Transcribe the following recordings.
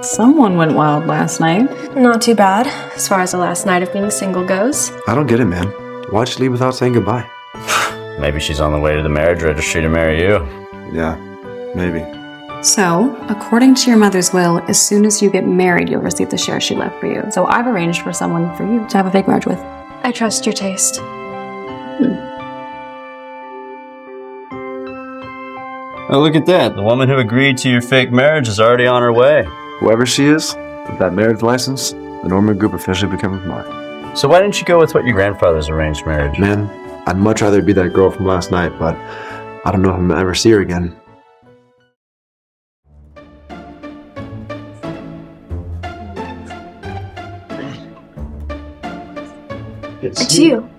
Someone went wild last night. Not too bad, as far as the last night of being single goes. I don't get it, man. Why'd she leave without saying goodbye? Maybe she's on the way to the marriage registry to marry you. Yeah, maybe. So, according to your mother's will, as soon as you get married, you'll receive the shares she left for you. So I've arranged for someone for you to have a fake marriage with. I trust your taste. Oh, look at that. The woman who agreed to your fake marriage is already on her way. Whoever she is, with that marriage license, the Norman Group officially becomes mine. So why didn't you go with what your grandfather's arranged marriage? Man, I'd much rather be that girl from last night, but I don't know if I'm gonna ever see her again. It's you.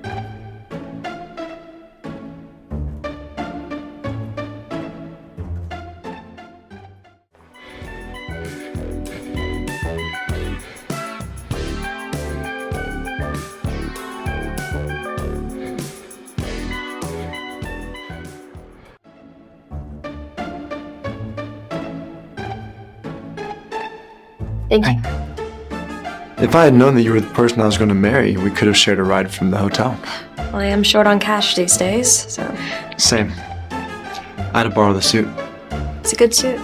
Thank you. If I had known that you were the person I was going to marry, we could have shared a ride from the hotel. Well, I am short on cash these days, so Same. I had to borrow the suit. it's a good suit.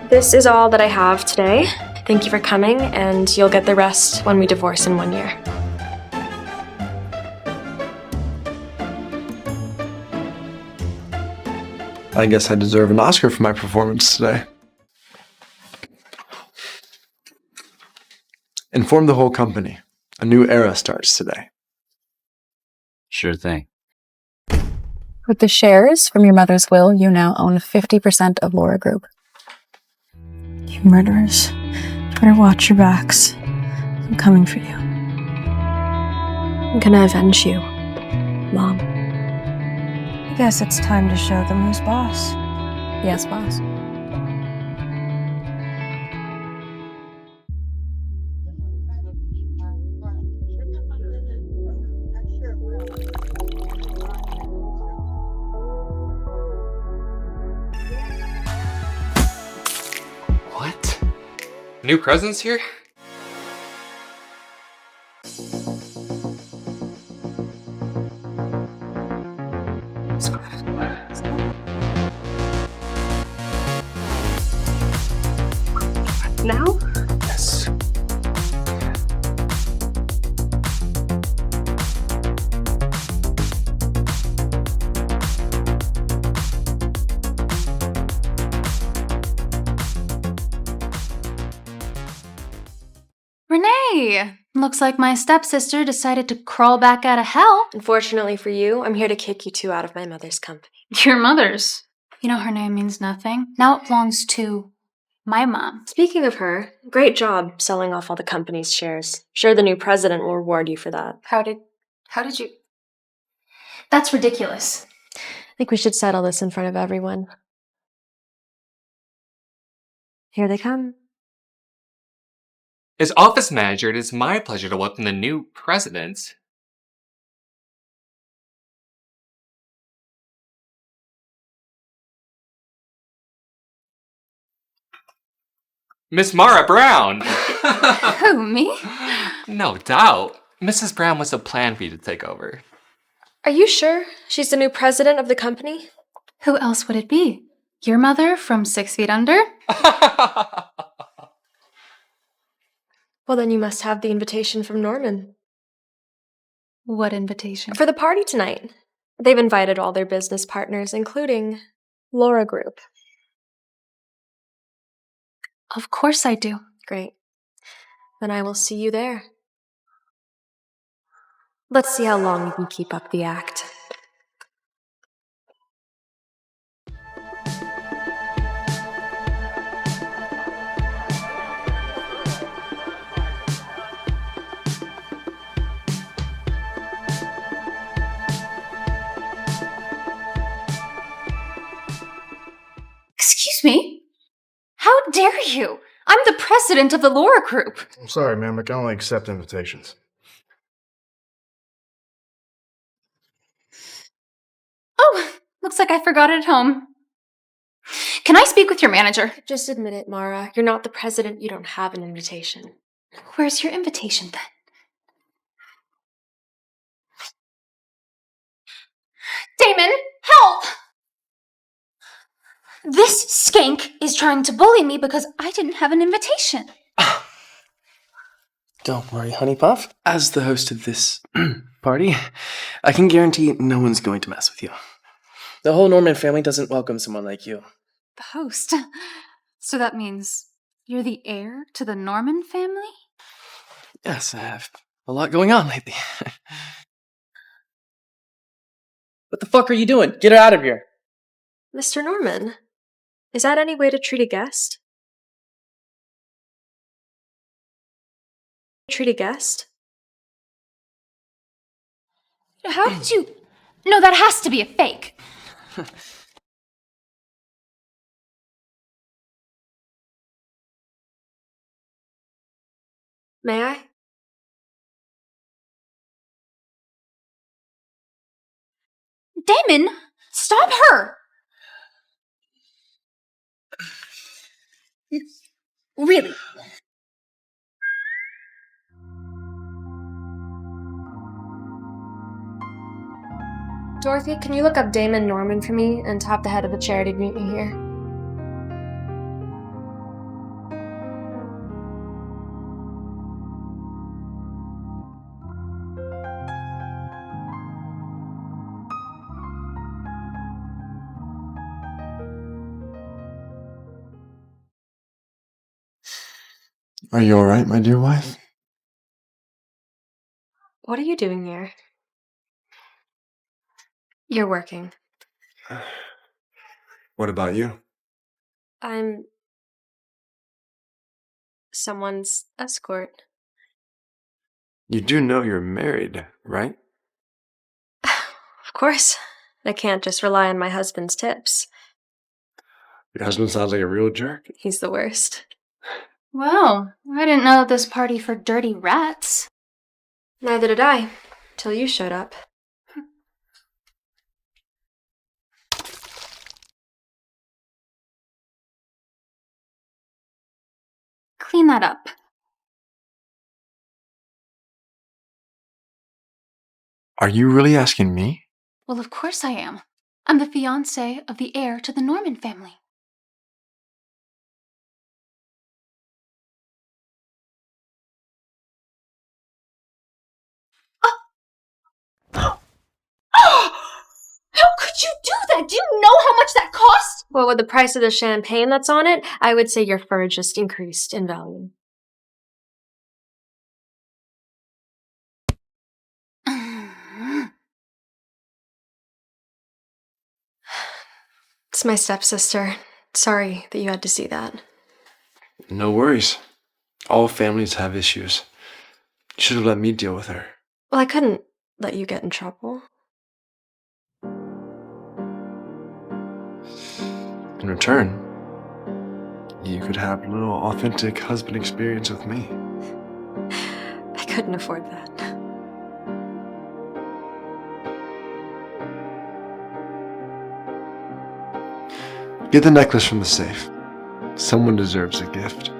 This is all that I have today. Thank you for coming, and you'll get the rest when we divorce in 1 year. I guess I deserve an Oscar for my performance today. Inform the whole company. A new era starts today. Sure thing. With the shares from your mother's will, you now own 50% of Laura Group. You murderers. Better watch your backs. I'm coming for you. I'm gonna avenge you, Mom. I guess it's time to show them who's boss. Yes, boss. What? New presents here? Now? Yes. Renee! Looks like my stepsister decided to crawl back out of hell. Unfortunately for you, I'm here to kick you two out of my mother's company. Your mother's. You know her name means nothing. Now it belongs to my mom. Speaking of her, great job selling off all the company's shares. Sure, the new president will reward you for that. How did you? That's ridiculous. I think we should settle this in front of everyone. Here they come. As office manager, it is my pleasure to welcome the new president. Miss Mara Brown! Who, me? No doubt. Mrs. Brown must have planned for you to take over. Are you sure she's the new president of the company? Who else would it be? Your mother from 6 Feet Under? Well, then you must have the invitation from Norman. What invitation? For the party tonight. They've invited all their business partners, including Laura Group. Of course I do. Great. Then I will see you there. Let's see how long you can keep up the act. dare you? I'm the president of the Laura group. I'm sorry, ma'am. I can only accept invitations. Oh, looks like I forgot it at home. Can I speak with your manager? Just admit it, Mara. You're not the president. You don't have an invitation. Where's your invitation then? Damon, help! This skank is trying to bully me because I didn't have an invitation. Don't worry, Honey Puff. As the host of this party, I can guarantee no one's going to mess with you. The whole Norman family doesn't welcome someone like you. The host? So that means you're the heir to the Norman family? Yes, I have a lot going on lately. What the fuck are you doing? Get her out of here. Mr. Norman, is that any way to treat a guest? Treat a guest? How did you... No, that has to be a fake. May I? Damon, stop her! Really? Dorothy, can you look up Damon Norman for me and have the head of the charity meet me here? Are you alright, my dear wife? What are you doing here? You're working. What about you? I'm someone's escort. You do know you're married, right? Of course. I can't just rely on my husband's tips. Your husband sounds like a real jerk. He's the worst. Well, I didn't know this party for dirty rats. Neither did I, till you showed up. Clean that up. Are you really asking me? Well, of course I am. I'm the fiancé of the heir to the Norman family. How could you do that? Do you know how much that cost? Well, with the price of the champagne that's on it, I would say your fur just increased in value. It's my stepsister. Sorry that you had to see that. No worries. All families have issues. You should have let me deal with her. Well, I couldn't let you get in trouble. In return, you could have a little authentic husband experience with me. I couldn't afford that. Get the necklace from the safe. Someone deserves a gift.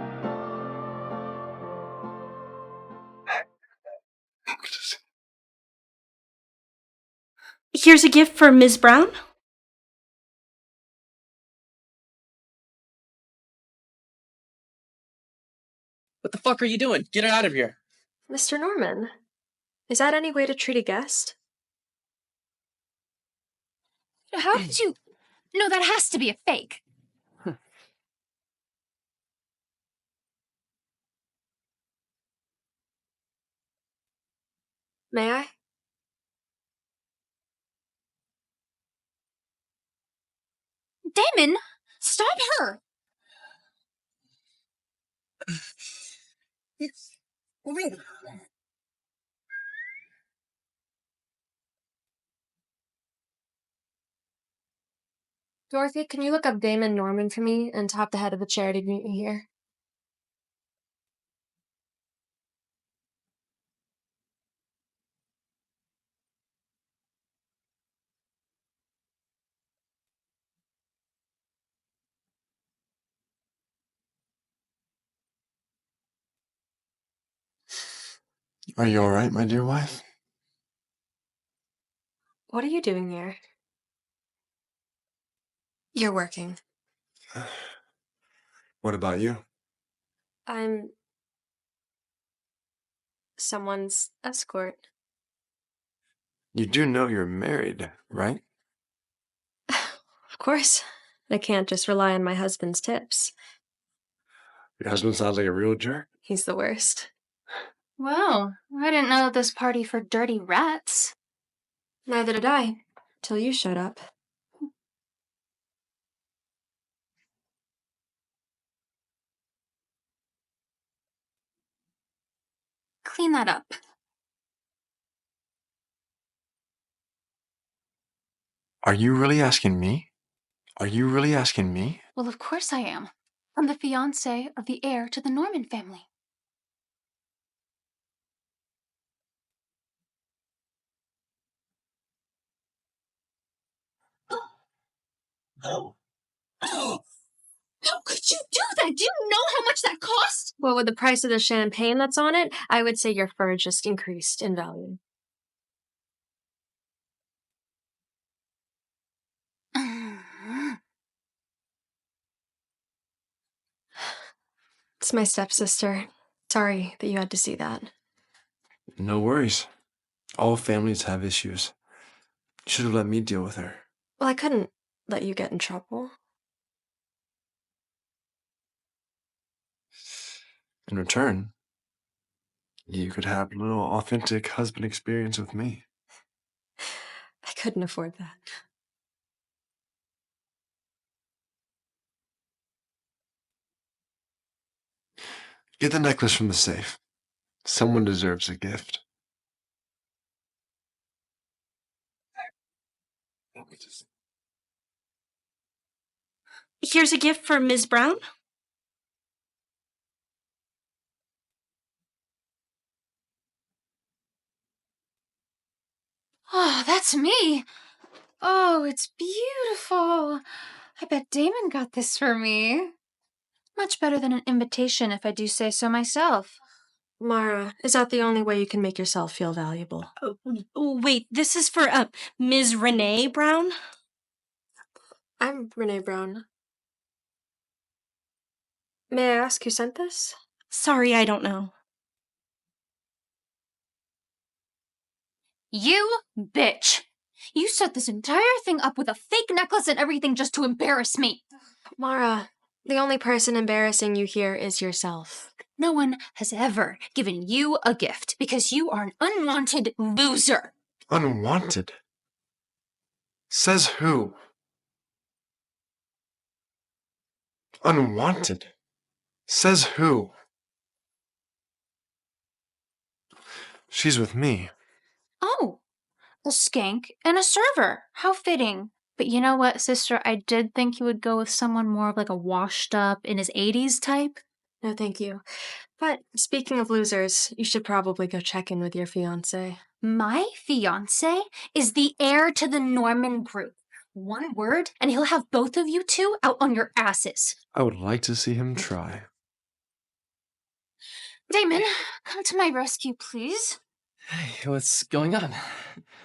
Here's a gift for Ms. Brown. What the fuck are you doing? Get her out of here. Mr. Norman, is that any way to treat a guest? How did you... No, that has to be a fake. May I? Damon, stop her! Dorothy, can you look up Damon Norman for me and top the head of the charity to meet me here? Are you all right, my dear wife? What are you doing here? You're working. What about you? I'm someone's escort. You do know you're married, right? Of course. I can't just rely on my husband's tips. Your husband sounds like a real jerk. He's the worst. Well, I didn't know this party for dirty rats. Neither did I, till you showed up. Clean that up. Are you really asking me? Are you really asking me? Well, of course I am. I'm the fiancé of the heir to the Norman family. How could you do that? Do you know how much that cost? Well, with the price of the champagne that's on it, I would say your fur just increased in value. It's my stepsister. Sorry that you had to see that. No worries. All families have issues. You should have let me deal with her. Well, I couldn't let you get in trouble. In return, you could have a little authentic husband experience with me. I couldn't afford that. Get the necklace from the safe. Someone deserves a gift. Here's a gift for Ms. Brown. Oh, that's me. Oh, it's beautiful. I bet Damon got this for me. Much better than an invitation, if I do say so myself. Mara, is that the only way you can make yourself feel valuable? Oh, wait, this is for Ms. Renee Brown? I'm Renee Brown. May I ask who sent this? Sorry, I don't know. You bitch. You set this entire thing up with a fake necklace and everything just to embarrass me. Mara, the only person embarrassing you here is yourself. No one has ever given you a gift because you are an unwanted loser. Unwanted? Says who? Unwanted? Says who? She's with me. Oh, a skank and a server. How fitting. But you know what, sister? I did think you would go with someone more of like a washed up in his 80s type. No, thank you. But speaking of losers, you should probably go check in with your fiancé. My fiancé is the heir to the Norman group. One word, and he'll have both of you two out on your asses. I would like to see him try. Damon, come to my rescue, please. Hey, what's going on?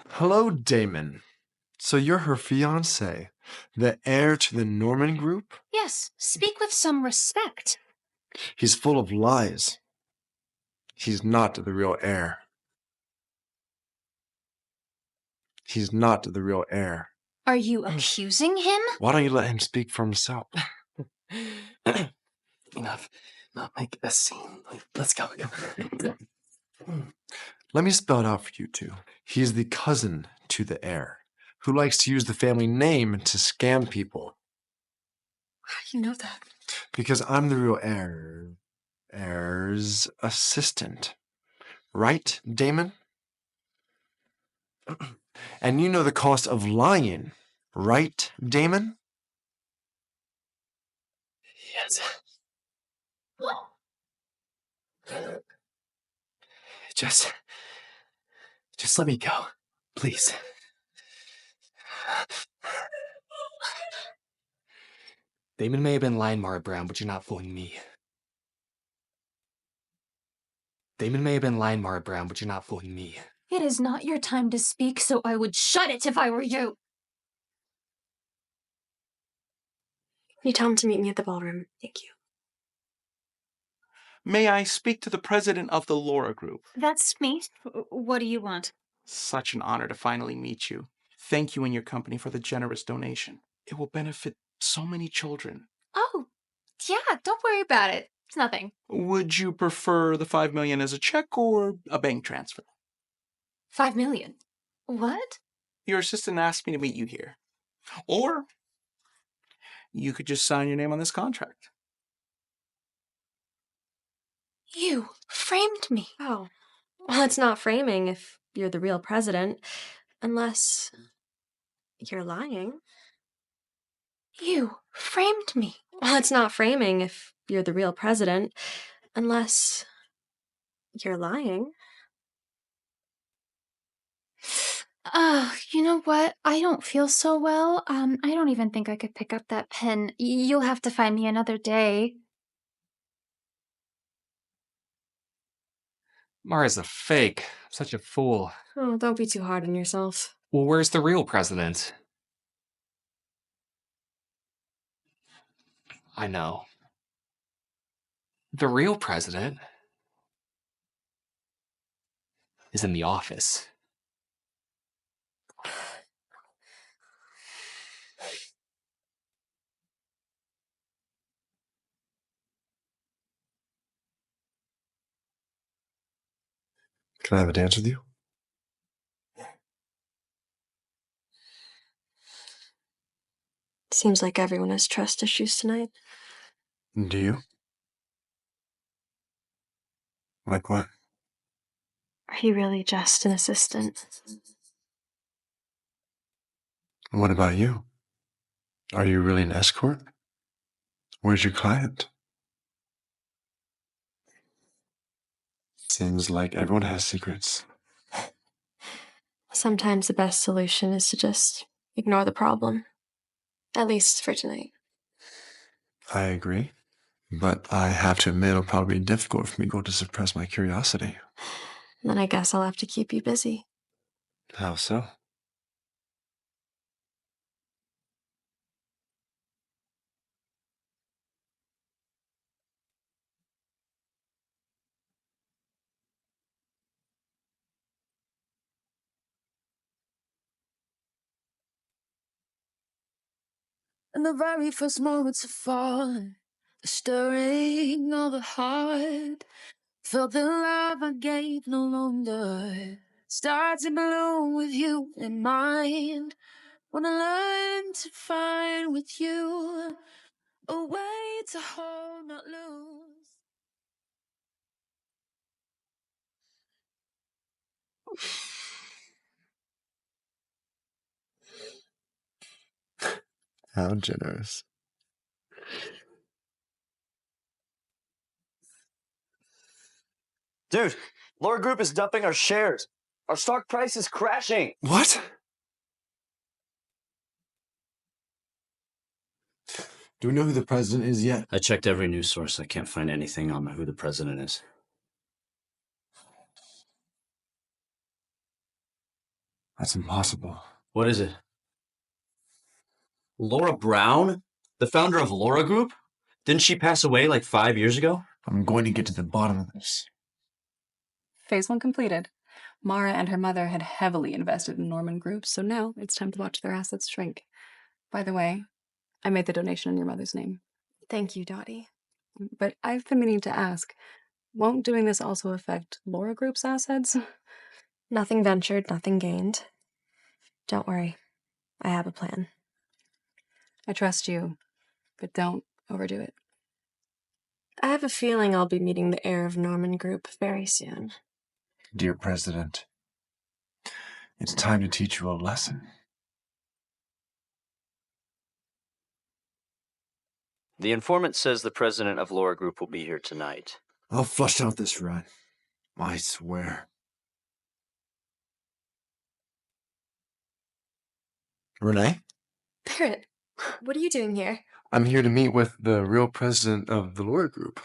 Hello, Damon. So you're her fiancé, the heir to the Norman group? Yes, speak with some respect. He's full of lies. He's not the real heir. He's not the real heir. Are you accusing him? Why don't you let him speak for himself? Enough. Not make a scene. Let's go. Let me spell it out for you two. He is the cousin to the heir, who likes to use the family name to scam people. How do you know that? Because I'm the real heir's assistant. Right, Damon? And you know the cost of lying, right, Damon? chance. Just let me go, please. Damon may have been lying, Mara Brown, but you're not fooling me. Damon may have been lying, Mara Brown, but you're not fooling me. It is not your time to speak, so I would shut it if I were you. Can you tell him to meet me at the ballroom? Thank you. May I speak to the president of the Laura Group? That's me. What do you want? Such an honor to finally meet you. Thank you and your company for the generous donation. It will benefit so many children. Oh, yeah, don't worry about it. It's nothing. Would you prefer the $5 million as a check or a bank transfer? 5 million. What? Your assistant asked me to meet you here. Or you could just sign your name on this contract. You framed me. Oh. Well, it's not framing if you're the real president. Unless you're lying. You framed me. Well, it's not framing if you're the real president. Unless you're lying. You know what? I don't feel so well. I don't even think I could pick up that pen. You'll have to find me another day. Mara's a fake. Such a fool. Oh, don't be too hard on yourself. Well, where's the real president? I know. The real president is in the office. Can I have a dance with you? Seems like everyone has trust issues tonight. Do you? Like what? Are you really just an assistant? What about you? Are you really an escort? Where's your client? Seems like everyone has secrets. Sometimes the best solution is to just ignore the problem. At least for tonight. I agree. But I have to admit it'll probably be difficult for me to suppress my curiosity. Then I guess I'll have to keep you busy. How so? In the very first moments of falling, the stirring of the heart, felt the love I gave no longer. Start to bloom with you in mind. Wanna learn to find with you a way to hold, not lose. How generous. Dude, Laura Group is dumping our shares. Our stock price is crashing. What? Do we know who the president is yet? I checked every news source. I can't find anything on who the president is. That's impossible. What is it? Laura Brown? The founder of Laura Group? Didn't she pass away like 5 years ago? I'm going to get to the bottom of this. Phase 1 completed. Mara and her mother had heavily invested in Norman Group, so now it's time to watch their assets shrink. By the way, I made the donation in your mother's name. Thank you, Dottie. But I've been meaning to ask, won't doing this also affect Laura Group's assets? Nothing ventured, nothing gained. Don't worry. I have a plan. I trust you, but don't overdo it. I have a feeling I'll be meeting the heir of Norman Group very soon. Dear President, it's time to teach you a lesson. The informant says the president of Laura Group will be here tonight. I'll flush out this rat. I swear. Renee? Barrett, what are you doing here? I'm here to meet with the real president of the Laura Group.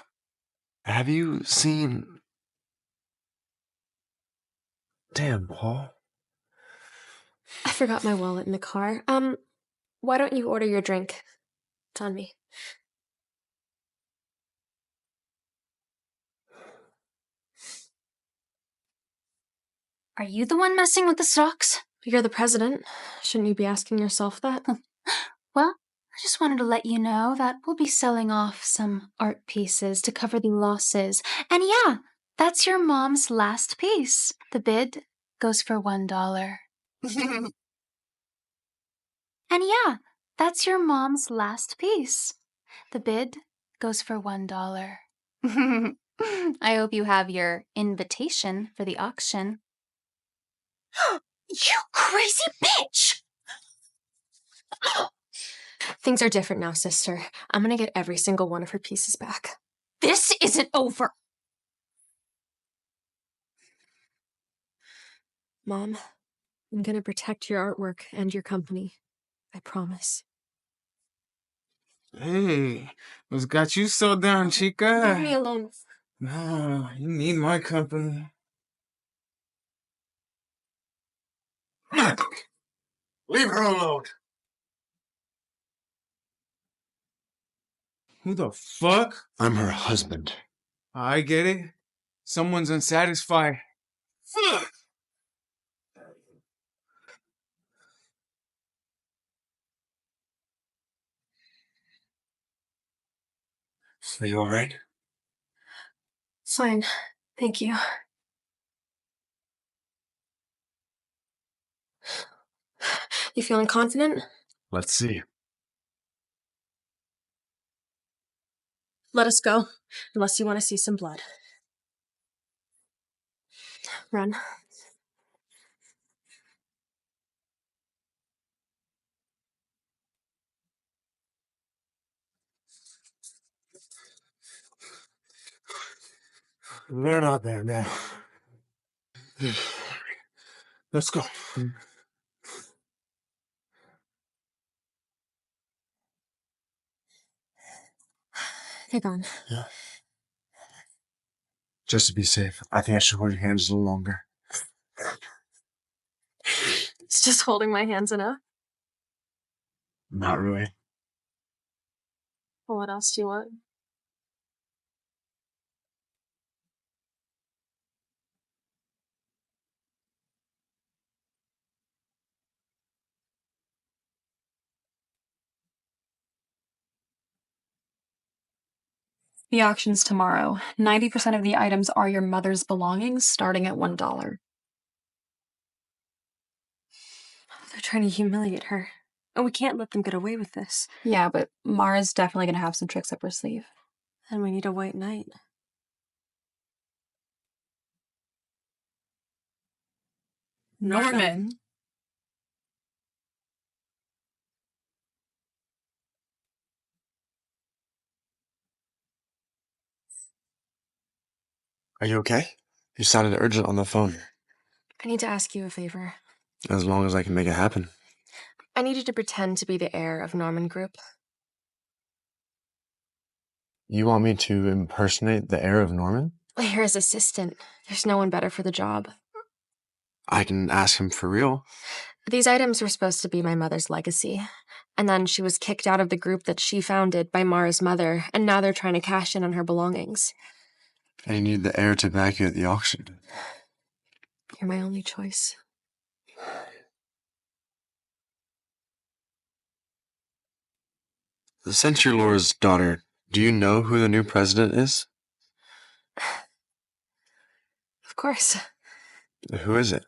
Have you seen... Damn, Paul. I forgot my wallet in the car. Why don't you order your drink? It's on me. Are you the one messing with the stocks? You're the president. Shouldn't you be asking yourself that? Well, I just wanted to let you know that we'll be selling off some art pieces to cover the losses. And yeah, that's your mom's last piece. The bid goes for $1. And yeah, that's your mom's last piece. The bid goes for $1. I hope you have your invitation for the auction. You crazy bitch! Things are different now, sister. I'm gonna get every single one of her pieces back. This isn't over! Mom, I'm gonna protect your artwork and your company. I promise. Hey, what's got you so down, chica? Leave me alone. No, you need my company. Leave her alone. Who the fuck? I'm her husband. I get it. Someone's unsatisfied. Fuck! Are you alright? Fine. Thank you. You feeling confident? Let's see. Let us go, unless you want to see some blood. Run. They're not there now. Let's go. They're gone. Yeah. Just to be safe, I think I should hold your hands a little longer. It's just holding my hands enough. Not really. Well, what else do you want? The auction's tomorrow. 90% of the items are your mother's belongings, starting at $1. They're trying to humiliate her. And we can't let them get away with this. Yeah, but Mara's definitely gonna have some tricks up her sleeve. And we need a white knight. Norman? Are you okay? You sounded urgent on the phone. I need to ask you a favor. As long as I can make it happen. I need you to pretend to be the heir of Norman Group. You want me to impersonate the heir of Norman? You're his assistant. There's no one better for the job. I can ask him for real. These items were supposed to be my mother's legacy. And then she was kicked out of the group that she founded by Mara's mother, and now they're trying to cash in on her belongings. And you need the heir to back you at the auction. You're my only choice. Since you're Laura's daughter, do you know who the new president is? Of course. Who is it?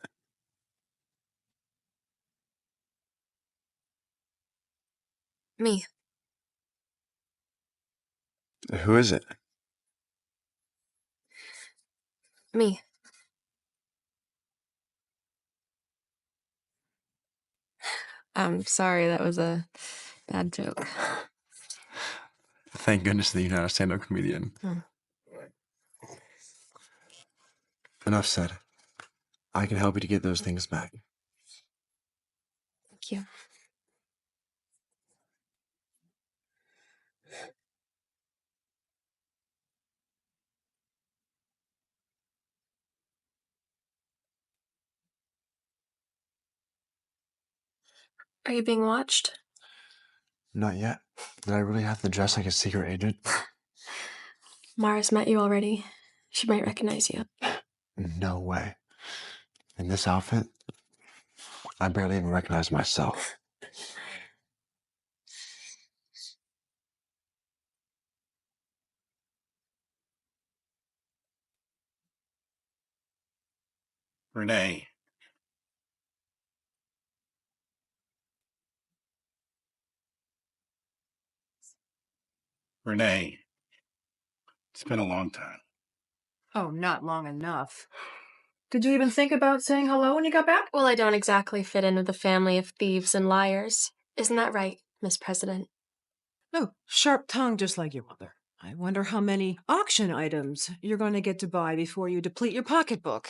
Me. Who is it? Me. I'm sorry, that was a bad joke. Thank goodness that you're not a stand-up comedian. Enough said. I can help you to get those things back. Thank you. Are you being watched? Not yet. Did I really have to dress like a secret agent? Mara's met you already. She might recognize you. No way. In this outfit, I barely even recognize myself. Renee. Renee. It's been a long time. Oh, not long enough. Did you even think about saying hello when you got back? Well, I don't exactly fit in with a family of thieves and liars. Isn't that right, Miss President? No, sharp tongue just like your mother. I wonder how many auction items you're going to get to buy before you deplete your pocketbook.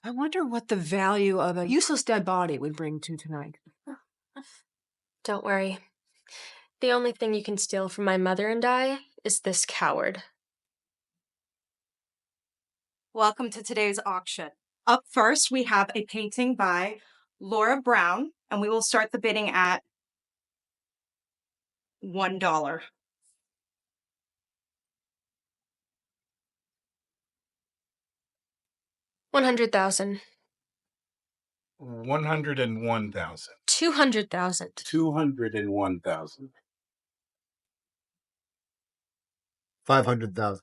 I wonder what the value of a useless dead body would bring to tonight. Don't worry. The only thing you can steal from my mother and I is this coward. Welcome to today's auction. Up first, we have a painting by Laura Brown, and we will start the bidding at $1. $100,000. 101,000. $200,000. 201,000. 500,000.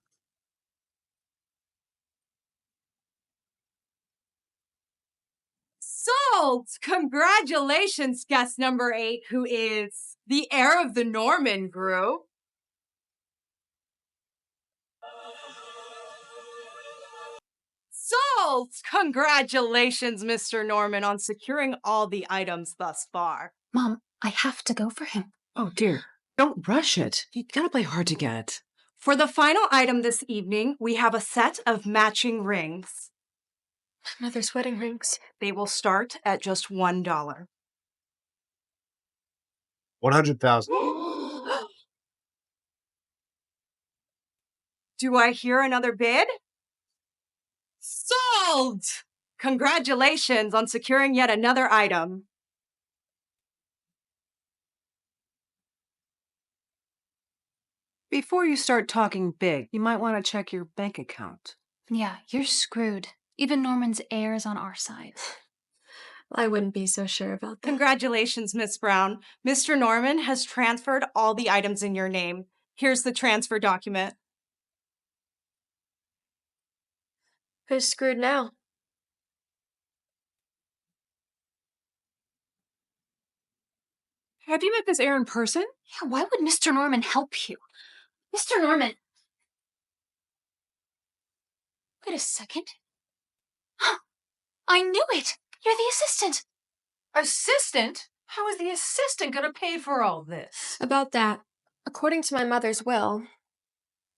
Sold! Congratulations, guest number 8, who is the heir of the Norman Group. Sold! Congratulations, Mr. Norman, on securing all the items thus far. Mom, I have to go for him. Oh, dear. Don't rush it. You gotta play hard to get. For the final item this evening, we have a set of matching rings. My mother's wedding rings. They will start at just $1. 100,000. Do I hear another bid? Sold! Congratulations on securing yet another item. Before you start talking big, you might want to check your bank account. Yeah, you're screwed. Even Norman's heir is on our side. I wouldn't be so sure about that. Congratulations, Miss Brown. Mr. Norman has transferred all the items in your name. Here's the transfer document. Who's screwed now? Have you met this heir in person? Yeah, why would Mr. Norman help you? Mr. Norman! Wait a second. I knew it! You're the assistant! Assistant? How is the assistant gonna pay for all this? About that, according to my mother's will,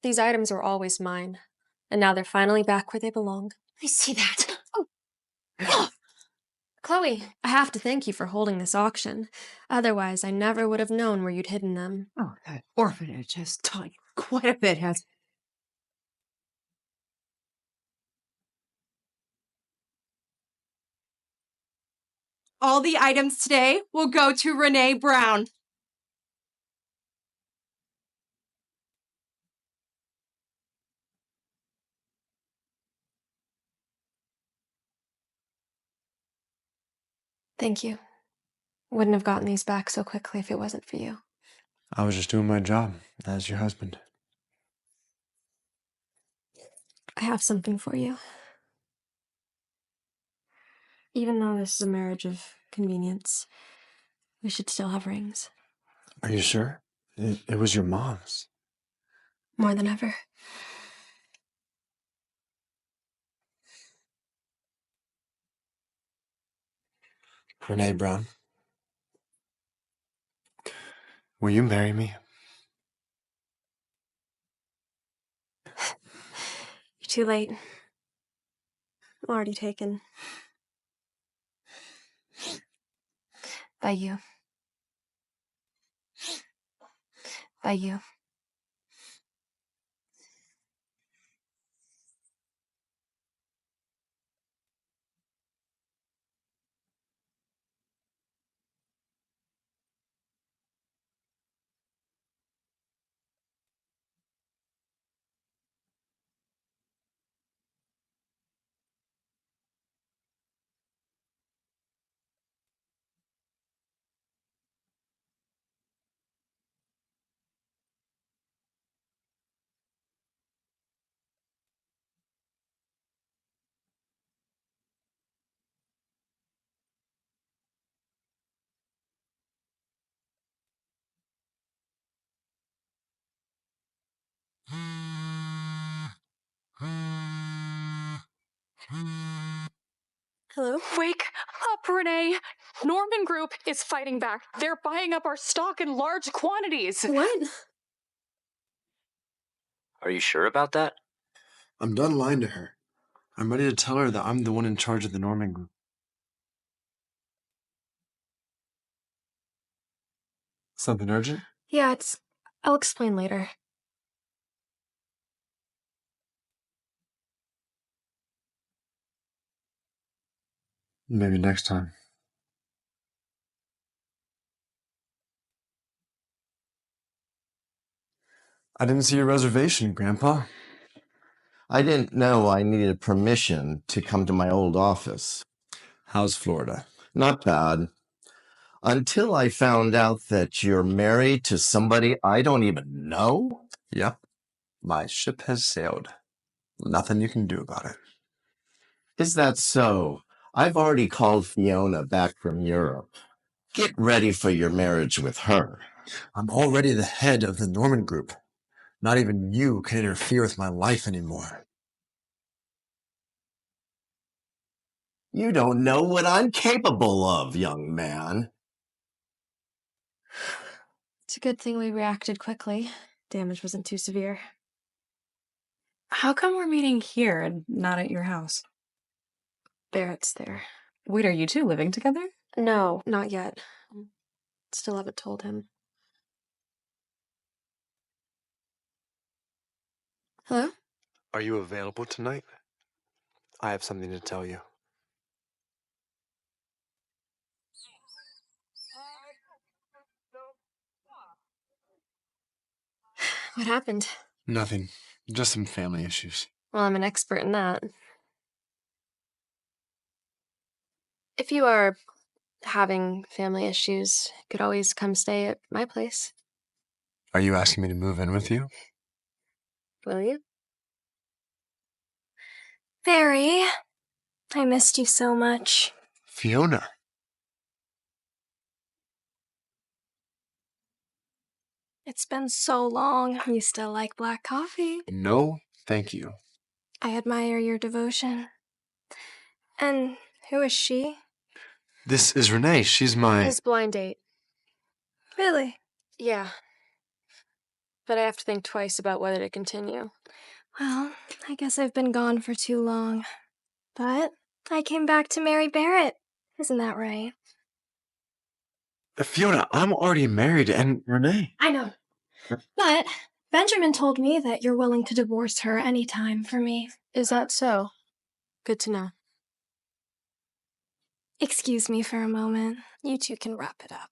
these items were always mine. And now they're finally back where they belong. I see that. Oh. Chloe, I have to thank you for holding this auction. Otherwise, I never would have known where you'd hidden them. Oh, that orphanage has taught you quite a bit, hasn't it? All the items today will go to Renee Brown. Thank you. Wouldn't have gotten these back so quickly if it wasn't for you. I was just doing my job as your husband. I have something for you. Even though this is a marriage of convenience, we should still have rings. Are you sure? It was your mom's. More than ever. Renee Brown. Will you marry me? too late. I'm already taken. By you. By you. Hello? Wake up, Renee! Norman Group is fighting back. They're buying up our stock in large quantities. What? Are you sure about that? I'm done lying to her. I'm ready to tell her that I'm the one in charge of the Norman Group. Something urgent? Yeah, I'll explain later. Maybe next time. I didn't see your reservation, Grandpa. I didn't know I needed permission to come to my old office. How's Florida? Not bad. Until I found out that you're married to somebody I don't even know? Yep. My ship has sailed. Nothing you can do about it. Is that so? I've already called Fiona back from Europe. Get ready for your marriage with her. I'm already the head of the Norman Group. Not even you can interfere with my life anymore. You don't know what I'm capable of, young man. It's a good thing we reacted quickly. Damage wasn't too severe. How come we're meeting here and not at your house? Barrett's there. Wait, are you two living together? No, not yet. Still haven't told him. Hello? Are you available tonight? I have something to tell you. What happened? Nothing. Just some family issues. Well, I'm an expert in that. If you are having family issues, you could always come stay at my place. Are you asking me to move in with you? Will you? Barry, I missed you so much. Fiona. It's been so long. You still like black coffee? No, thank you. I admire your devotion. And who is she? This is Renee. She's my... His blind date. Really? Yeah. But I have to think twice about whether to continue. Well, I guess I've been gone for too long. But I came back to marry Barrett. Isn't that right? Fiona, I'm already married, and Renee... I know. But Benjamin told me that you're willing to divorce her anytime for me. Is that so? Good to know. Excuse me for a moment. You two can wrap it up.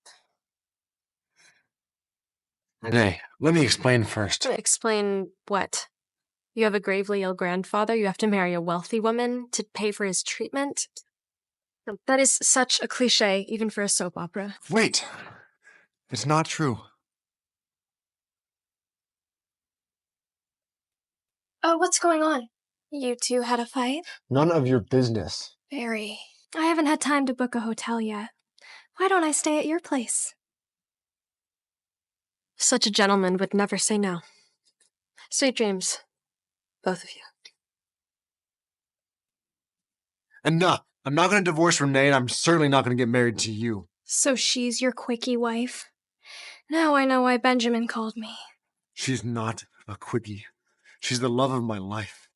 Renee, let me explain first. Explain what? You have a gravely ill grandfather, you have to marry a wealthy woman to pay for his treatment? That is such a cliche, even for a soap opera. Wait! It's not true. Oh, what's going on? You two had a fight? None of your business. Barry, I haven't had time to book a hotel yet. Why don't I stay at your place? Such a gentleman would never say no. Sweet dreams, both of you. Enough! I'm not going to divorce Renee, and I'm certainly not going to get married to you. So she's your quickie wife? Now I know why Benjamin called me. She's not a quickie. She's the love of my life.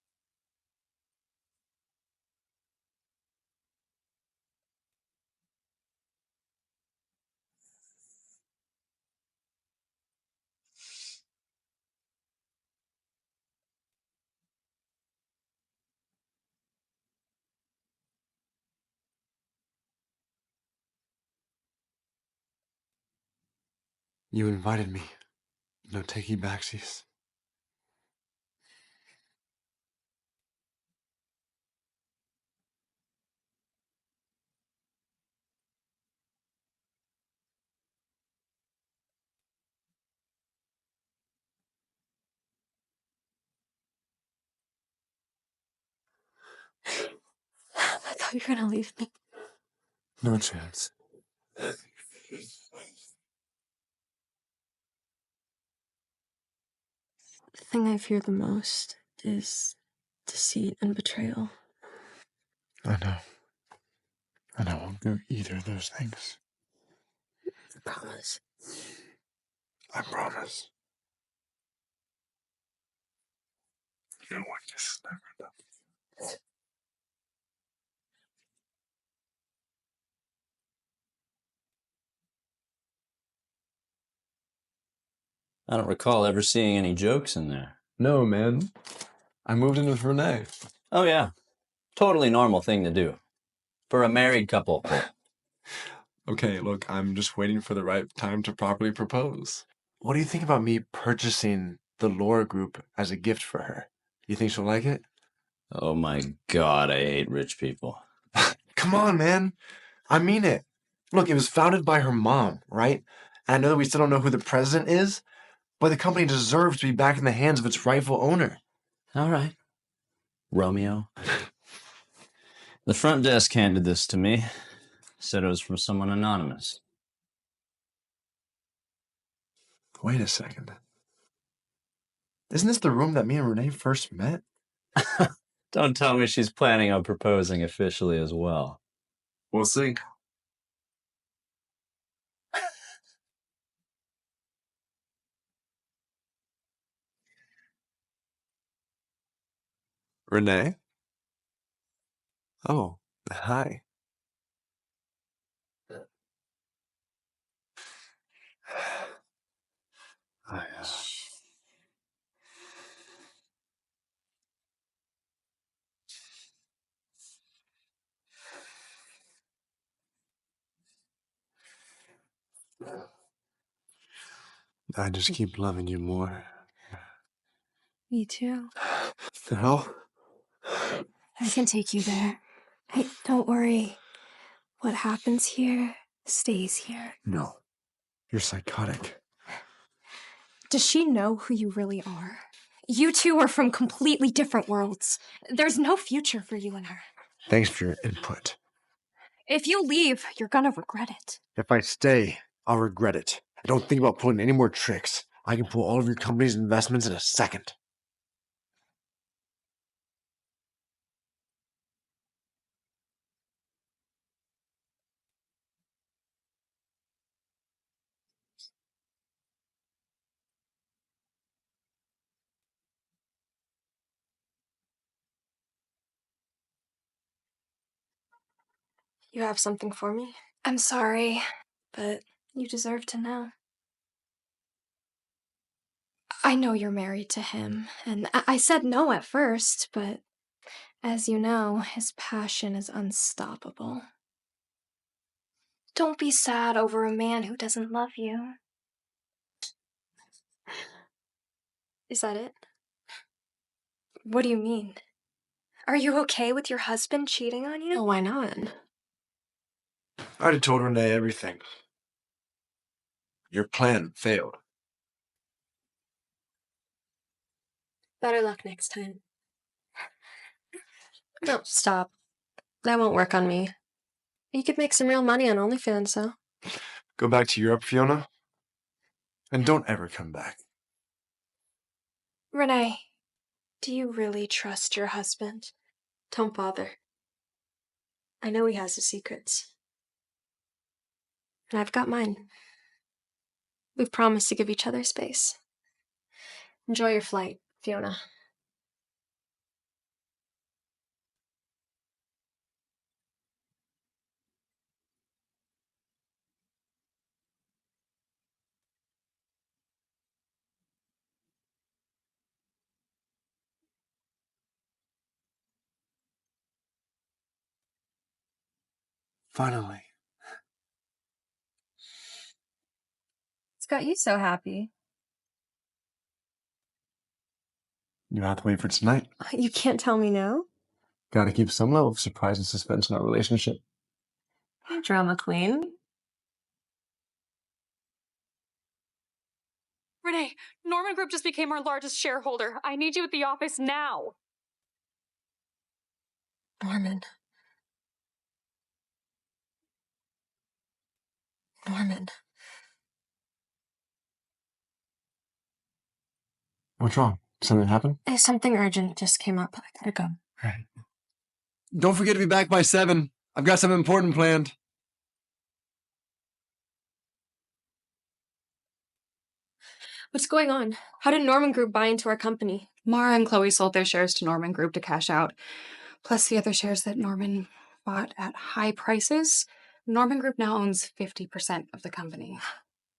You invited me. No takey backsies. I thought you were gonna leave me. No chance. The thing I fear the most is deceit and betrayal. I know. And I won't do either of those things. I promise. I promise. You know what? This is never enough. I don't recall ever seeing any jokes in there. No, man. I moved in with Renee. Oh, yeah. Totally normal thing to do. For a married couple. Okay, look, I'm just waiting for the right time to properly propose. What do you think about me purchasing the Laura group as a gift for her? You think she'll like it? Oh my god, I hate rich people. Come on, man. I mean it. Look, it was founded by her mom, right? And I know that we still don't know who the president is, but the company deserves to be back in the hands of its rightful owner. All right. Romeo. The front desk handed this to me. Said it was from someone anonymous. Wait a second. Isn't this the room that me and Renee first met? Don't tell me she's planning on proposing officially as well. We'll see. Renee? Oh, hi. I just keep loving you more. Me too. The hell? I can take you there. Hey, don't worry. What happens here stays here. No. You're psychotic. Does she know who you really are? You two are from completely different worlds. There's no future for you and her. Thanks for your input. If you leave, you're gonna regret it. If I stay, I'll regret it. I don't think about pulling any more tricks. I can pull all of your company's investments in a second. You have something for me? I'm sorry, but you deserve to know. I know you're married to him, and I said no at first, but as you know, his passion is unstoppable. Don't be sad over a man who doesn't love you. Is that it? What do you mean? Are you okay with your husband cheating on you? Well, why not? I already told Renee everything. Your plan failed. Better luck next time. No, stop. That won't work on me. You could make some real money on OnlyFans, though. Go back to Europe, Fiona. And don't ever come back. Renee, do you really trust your husband? Don't bother. I know he has his secrets. And I've got mine. We've promised to give each other space. Enjoy your flight, Fiona. Finally. What's got you so happy? You have to wait for tonight. You can't tell me no? Gotta keep some level of surprise and suspense in our relationship. Hey, drama queen. Renee, Norman Group just became our largest shareholder. I need you at the office now. Norman. Norman. What's wrong? Something happened? Hey, something urgent just came up. I gotta go. Right. Don't forget to be back by 7. I've got something important planned. What's going on? How did Norman Group buy into our company? Mara and Chloe sold their shares to Norman Group to cash out, plus the other shares that Norman bought at high prices. Norman Group now owns 50% of the company.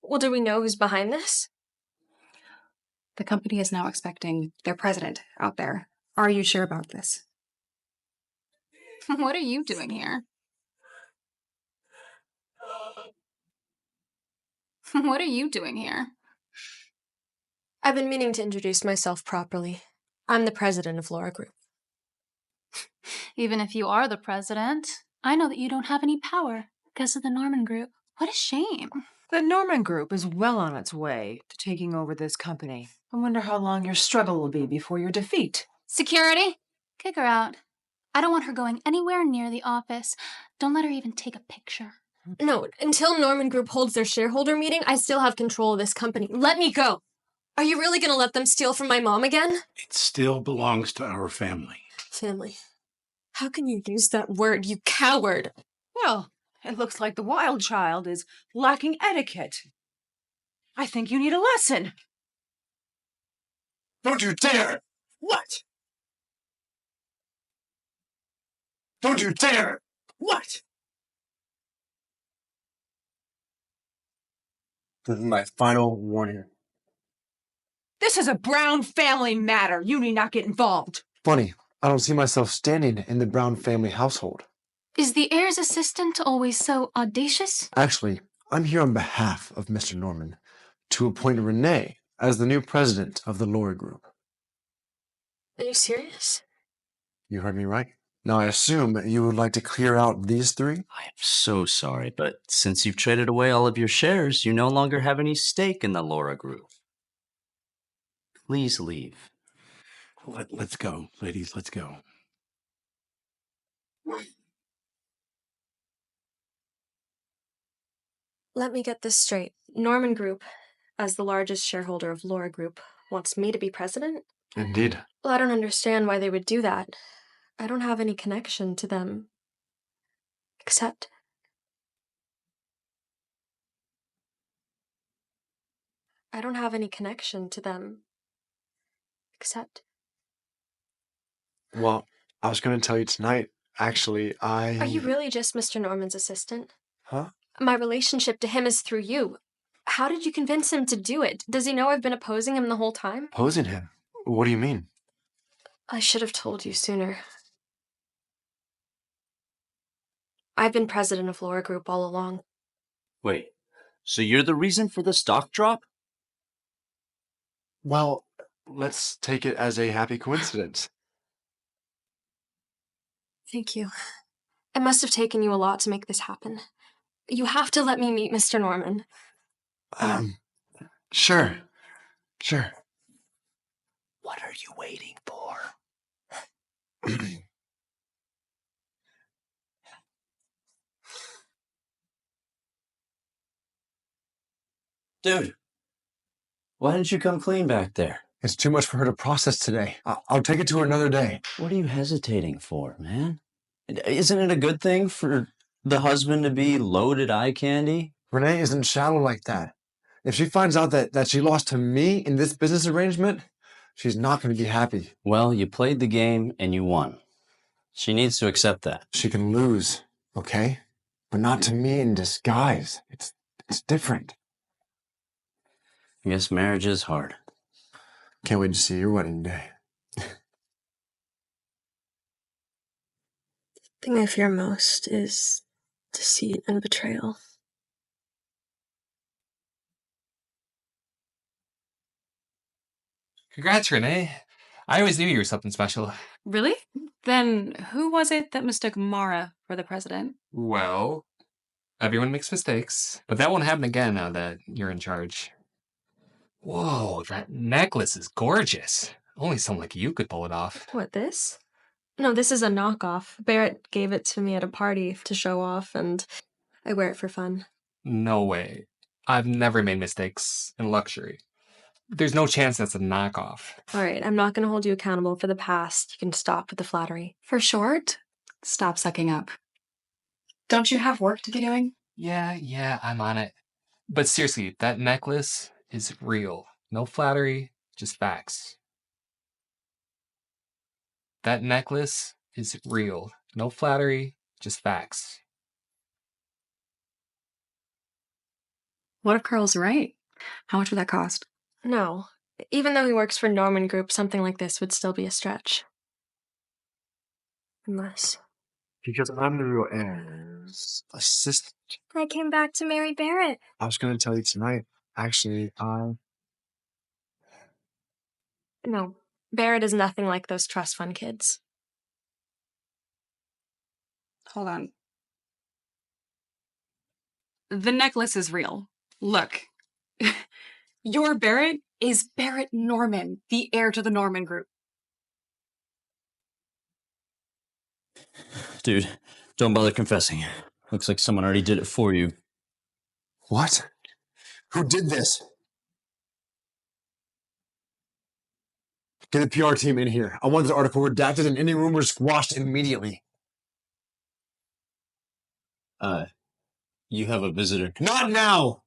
Well, do we know who's behind this? The company is now expecting their president out there. Are you sure about this? What are you doing here? What are you doing here? I've been meaning to introduce myself properly. I'm the president of Laura Group. Even if you are the president, I know that you don't have any power because of the Norman Group. What a shame. The Norman Group is well on its way to taking over this company. I wonder how long your struggle will be before your defeat. Security, kick her out. I don't want her going anywhere near the office. Don't let her even take a picture. No, until Norman Group holds their shareholder meeting, I still have control of this company. Let me go. Are you really gonna let them steal from my mom again? It still belongs to our family. Family. How can you use that word, you coward? Well, it looks like the wild child is lacking etiquette. I think you need a lesson. Don't you dare! What? Don't you dare! What? This is my final warning. This is a Brown family matter. You need not get involved. Funny, I don't see myself standing in the Brown family household. Is the heir's assistant always so audacious? Actually, I'm here on behalf of Mr. Norman to appoint Renee as the new president of the Laura Group. Are you serious? You heard me right. Now I assume you would like to clear out these 3? I am so sorry, but since you've traded away all of your shares, you no longer have any stake in the Laura Group. Please leave. Let's go, ladies, let's go. Let me get this straight. Norman Group, as the largest shareholder of Laura Group, wants me to be president? Indeed. Well, I don't understand why they would do that. I don't have any connection to them. Except... I don't have any connection to them. Except... Well, I was going to tell you tonight. Actually, Are you really just Mr. Norman's assistant? Huh? My relationship to him is through you. How did you convince him to do it? Does he know I've been opposing him the whole time? Opposing him? What do you mean? I should have told you sooner. I've been president of Laura Group all along. Wait, so you're the reason for the stock drop? Well, let's take it as a happy coincidence. Thank you. It must have taken you a lot to make this happen. You have to let me meet Mr. Norman. Sure. Sure. What are you waiting for? Dude, why didn't you come clean back there? It's too much for her to process today. I'll take it to her another day. What are you hesitating for, man? Isn't it a good thing for the husband to be loaded eye candy? Renee isn't shallow like that. If she finds out that she lost to me in this business arrangement, she's not going to be happy. Well, you played the game and you won. She needs to accept that. She can lose, okay? But not to me in disguise. It's different. I guess marriage is hard. Can't wait to see your wedding day. The thing I fear most is deceit and betrayal. Congrats, Renee. I always knew you were something special. Really? Then who was it that mistook Mara for the president? Well, everyone makes mistakes, but that won't happen again now that you're in charge. Whoa, that necklace is gorgeous. Only someone like you could pull it off. What, this? No, this is a knockoff. Barrett gave it to me at a party to show off, and I wear it for fun. No way. I've never made mistakes in luxury. There's no chance that's a knockoff. All right, I'm not going to hold you accountable for the past. You can stop with the flattery. For short, stop sucking up. Don't you have work to be doing? Yeah, I'm on it. But seriously, that necklace is real. No flattery, just facts. That necklace is real. No flattery, just facts. What if Carl's right? How much would that cost? No. Even though he works for Norman Group, something like this would still be a stretch. Unless... Because I'm the real heir's assistant. I came back to marry Barrett. I was going to tell you tonight. Actually, No, Barrett is nothing like those trust fund kids. Hold on. The necklace is real. Look. Your Barrett is Barrett Norman, the heir to the Norman Group. Dude, don't bother confessing. Looks like someone already did it for you. What? Who did this? Get the PR team in here. I want this article redacted and any rumors squashed immediately. You have a visitor. Not now!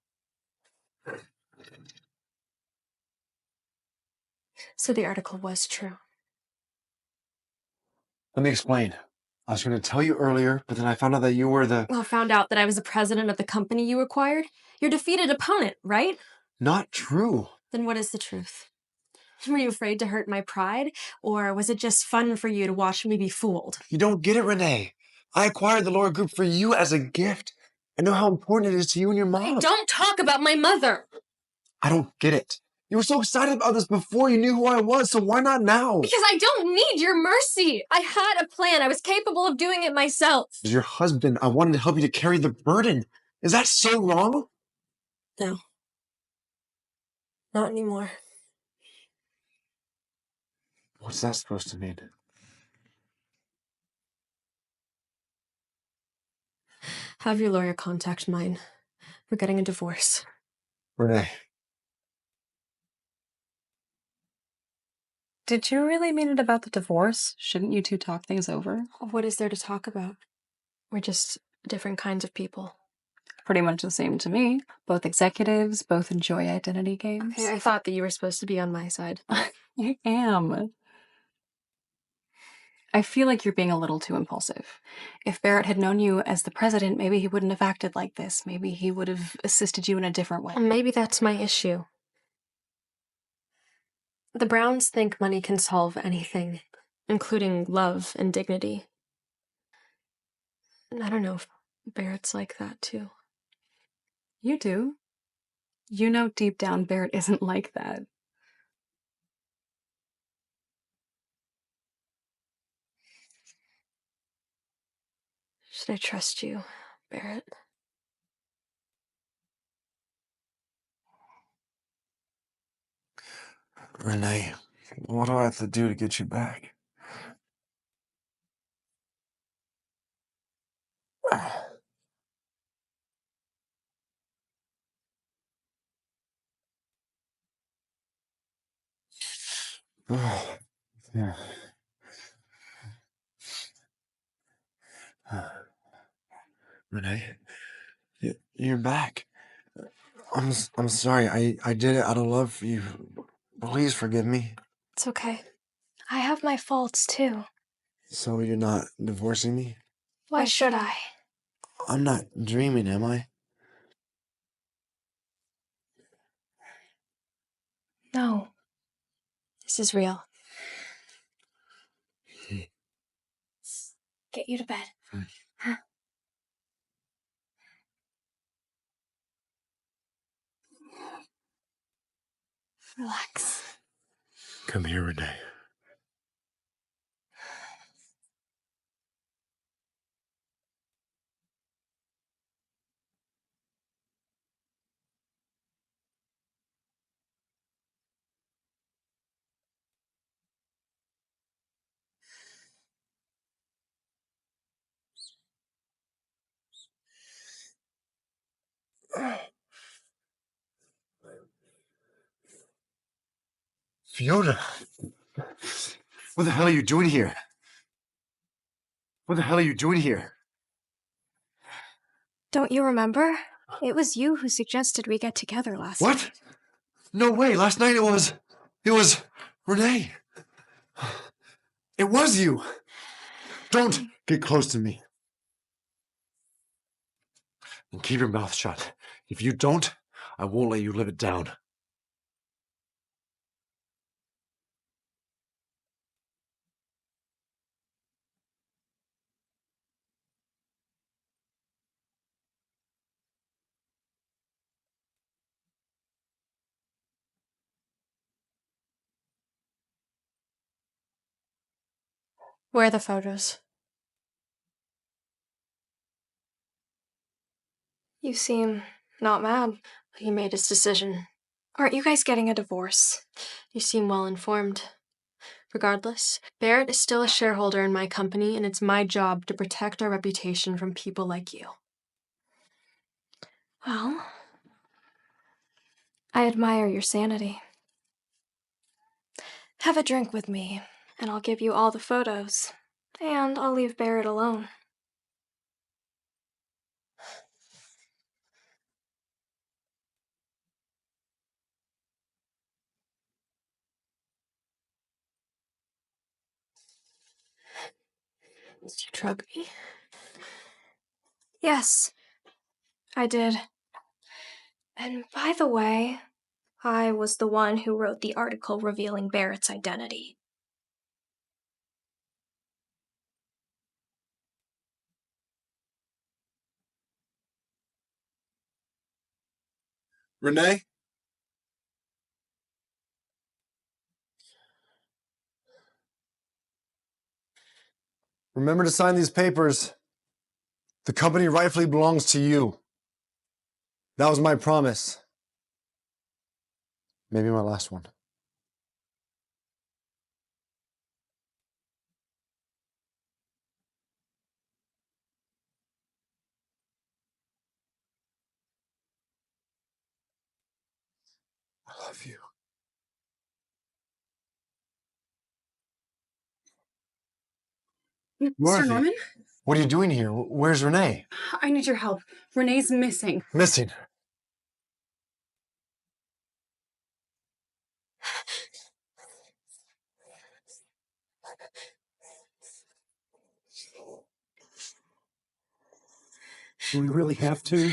So the article was true. Let me explain. I was going to tell you earlier, but then I found out that you were the... Well, found out that I was the president of the company you acquired? Your defeated opponent, right? Not true. Then what is the truth? Were you afraid to hurt my pride? Or was it just fun for you to watch me be fooled? You don't get it, Renee. I acquired the Laura Group for you as a gift. I know how important it is to you and your mom. Don't talk about my mother! I don't get it. You were so excited about this before you knew who I was, so why not now? Because I don't need your mercy! I had a plan. I was capable of doing it myself. As your husband, I wanted to help you to carry the burden. Is that so wrong? No. Not anymore. What's that supposed to mean? Have your lawyer contact mine. We're getting a divorce. Renee. Did you really mean it about the divorce? Shouldn't you two talk things over? What is there to talk about? We're just different kinds of people. Pretty much the same to me. Both executives, both enjoy identity games. Okay, I thought that you were supposed to be on my side. I am. I feel like you're being a little too impulsive. If Barrett had known you as the president, maybe he wouldn't have acted like this. Maybe he would have assisted you in a different way. Maybe that's my issue. The Browns think money can solve anything, including love and dignity. And I don't know if Barrett's like that, too. You do. You know deep down Barrett isn't like that. Should I trust you, Barrett? Renee, what do I have to do to get you back? Yeah. Renee, you're back. I'm sorry. I did it out of love for you. Please forgive me. It's okay. I have my faults too. So you're not divorcing me? Why should I? I'm not dreaming, am I? No. This is real. Get you to bed. Huh? Relax. Come here, Renee. Fiona! What the hell are you doing here? What the hell are you doing here? Don't you remember? It was you who suggested we get together last night. What? No way. Last night it was Renee. It was you. Don't get close to me. And keep your mouth shut. If you don't, I won't let you live it down. Where are the photos? You seem not mad. He made his decision. Aren't you guys getting a divorce? You seem well informed. Regardless, Barrett is still a shareholder in my company, and it's my job to protect our reputation from people like you. Well, I admire your sanity. Have a drink with me, and I'll give you all the photos. And I'll leave Barrett alone. Did you drug me? Yes, I did. And by the way, I was the one who wrote the article revealing Barrett's identity. Renee? Remember to sign these papers. The company rightfully belongs to you. That was my promise. Maybe my last one. I love you. Mr. Martha, Norman? what are you doing here? Where's Renee? I need your help. Renee's missing. Missing. Do we really have to?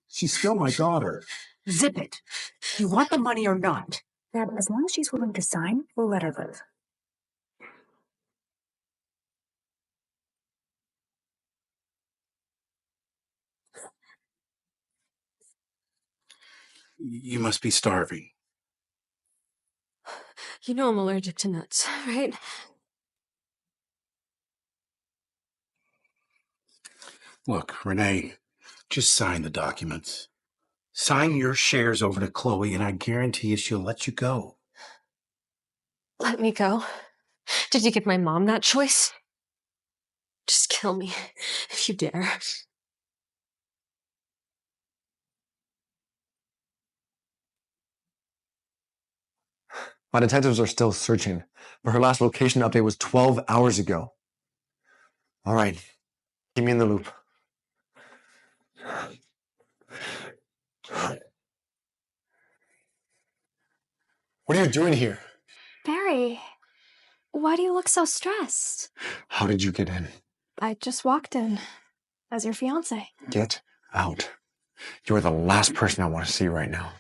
She's still my daughter. Zip it. You want the money or not? Dad, as long as she's willing to sign, we'll let her live. You must be starving. You know I'm allergic to nuts, right? Look, Renee, just sign the documents. Sign your shares over to Chloe, and I guarantee you she'll let you go. Let me go. Did you give my mom that choice? Just kill me, if you dare. My detectives are still searching, but her last location update was 12 hours ago. All right, keep me in the loop. What are you doing here? Barry, why do you look so stressed? How did you get in? I just walked in as your fiance. Get out. You are the last person I want to see right now.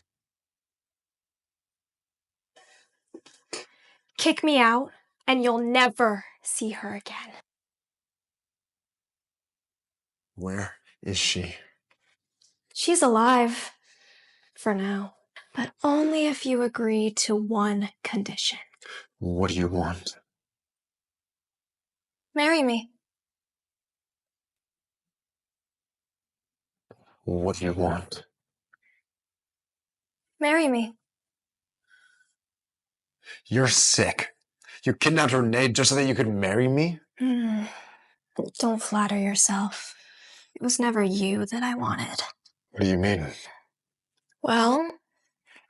Kick me out, and you'll never see her again. Where is she? She's alive. For now. But only if you agree to one condition. What do you want? Marry me. What do you want? Marry me. You're sick. You kidnapped Renee just so that you could marry me? Don't flatter yourself. It was never you that I wanted. What do you mean? Well,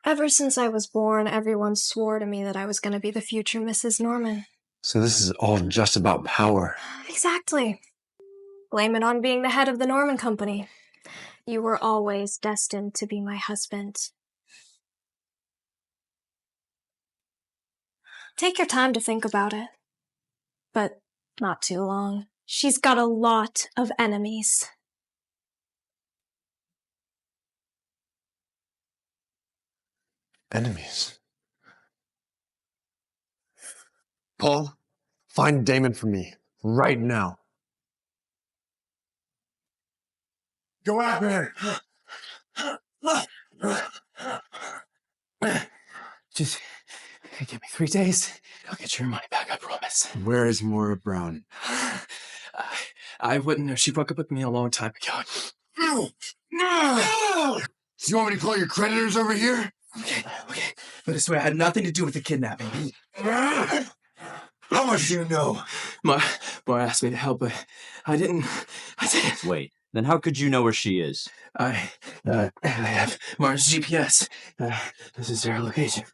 ever since I was born, everyone swore to me that I was going to be the future Mrs. Norman. So this is all just about power. Exactly. Blame it on being the head of the Norman Company. You were always destined to be my husband. Take your time to think about it. But not too long. She's got a lot of enemies. Enemies. Paul, find Damon for me. Right now. Go after her! Just give me 3 days. I'll get your money back, I promise. Where is Maura Brown? I wouldn't know. She broke up with me a long time ago. No! You want me to call your creditors over here? Okay. But I swear I had nothing to do with the kidnapping. How much do you know? Maura asked me to help, but I didn't. Wait, then how could you know where she is? I have Maura's GPS. This is their location.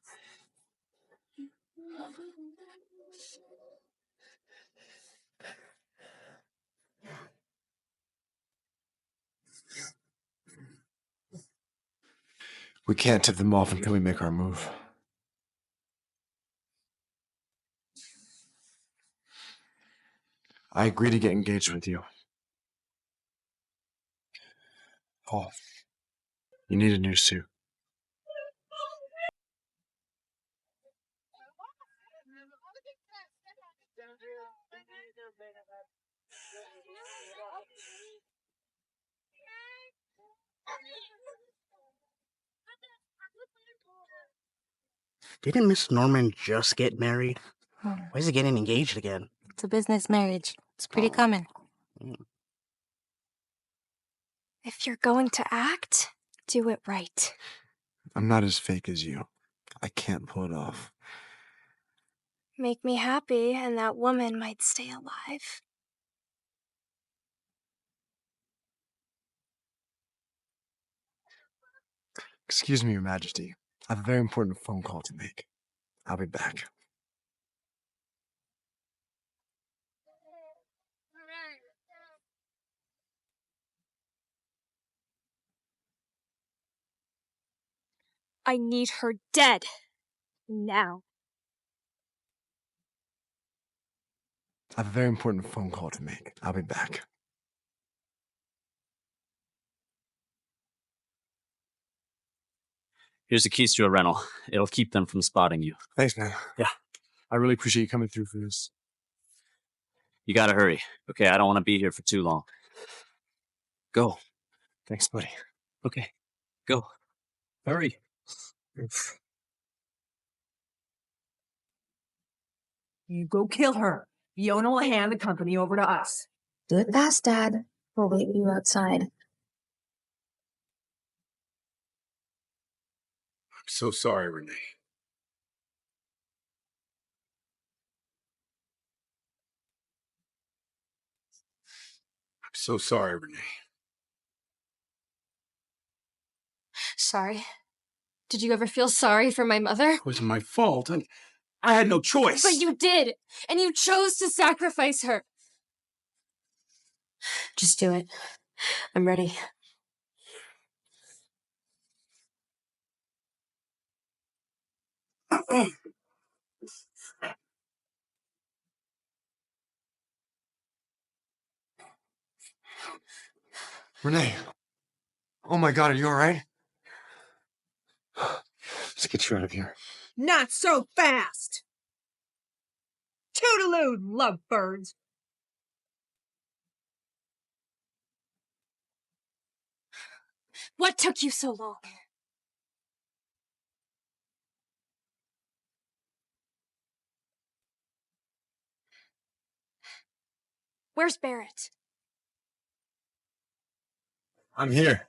We can't tip them off until we make our move. I agree to get engaged with you. Paul, you need a new suit. Didn't Miss Norman just get married? Why is he getting engaged again? It's a business marriage. It's pretty common. If you're going to act, do it right. I'm not as fake as you. I can't pull it off. Make me happy, and that woman might stay alive. Excuse me, Your Majesty. I have a very important phone call to make. I'll be back. I need her dead. Now. I have a very important phone call to make. I'll be back. Here's the keys to a rental. It'll keep them from spotting you. Thanks, man. Yeah. I really appreciate you coming through for this. You gotta hurry. Okay, I don't want to be here for too long. Go. Thanks, buddy. Okay. Go. Hurry. You go kill her. Fiona will hand the company over to us. Do it fast, Dad. We'll wait for you outside. I'm so sorry, Renee. I'm so sorry, Renee. Sorry. Did you ever feel sorry for my mother? It wasn't my fault. I had no choice. But you did, and you chose to sacrifice her. Just do it. I'm ready. Renee. Oh my God, are you all right? Let's get you out of here. Not so fast! Toodaloo, lovebirds! What took you so long? Where's Barrett? I'm here.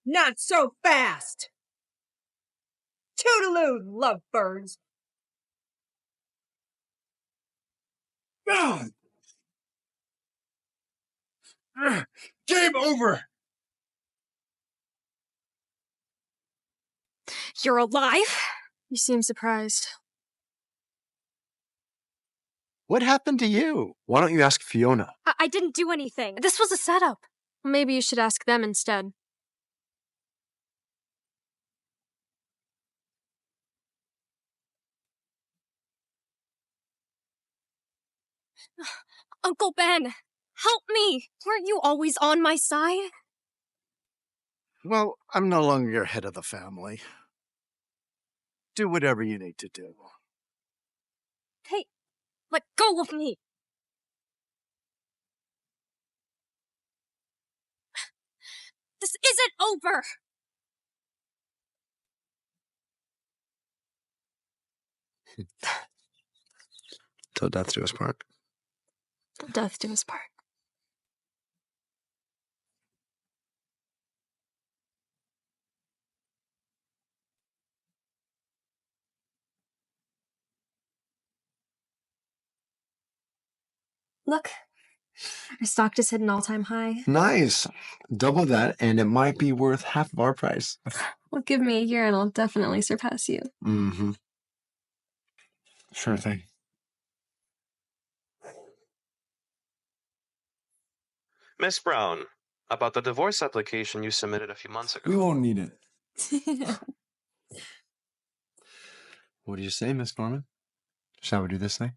Not so fast! Toodaloo, lovebirds! God! Game over! You're alive? You seem surprised. What happened to you? Why don't you ask Fiona? I didn't do anything. This was a setup. Maybe you should ask them instead. Uncle Ben, help me! Weren't you always on my side? Well, I'm no longer your head of the family. Do whatever you need to do. Hey, let go of me! This isn't over! Till death do us part. Death do us part. Look, our stock just hit an all-time high. Nice. Double that, and it might be worth half of our price. Well, give me a year and I'll definitely surpass you. Mm-hmm. Sure thing. Miss Brown, about the divorce application you submitted a few months ago. We won't need it. What do you say, Miss Norman? Shall we do this thing?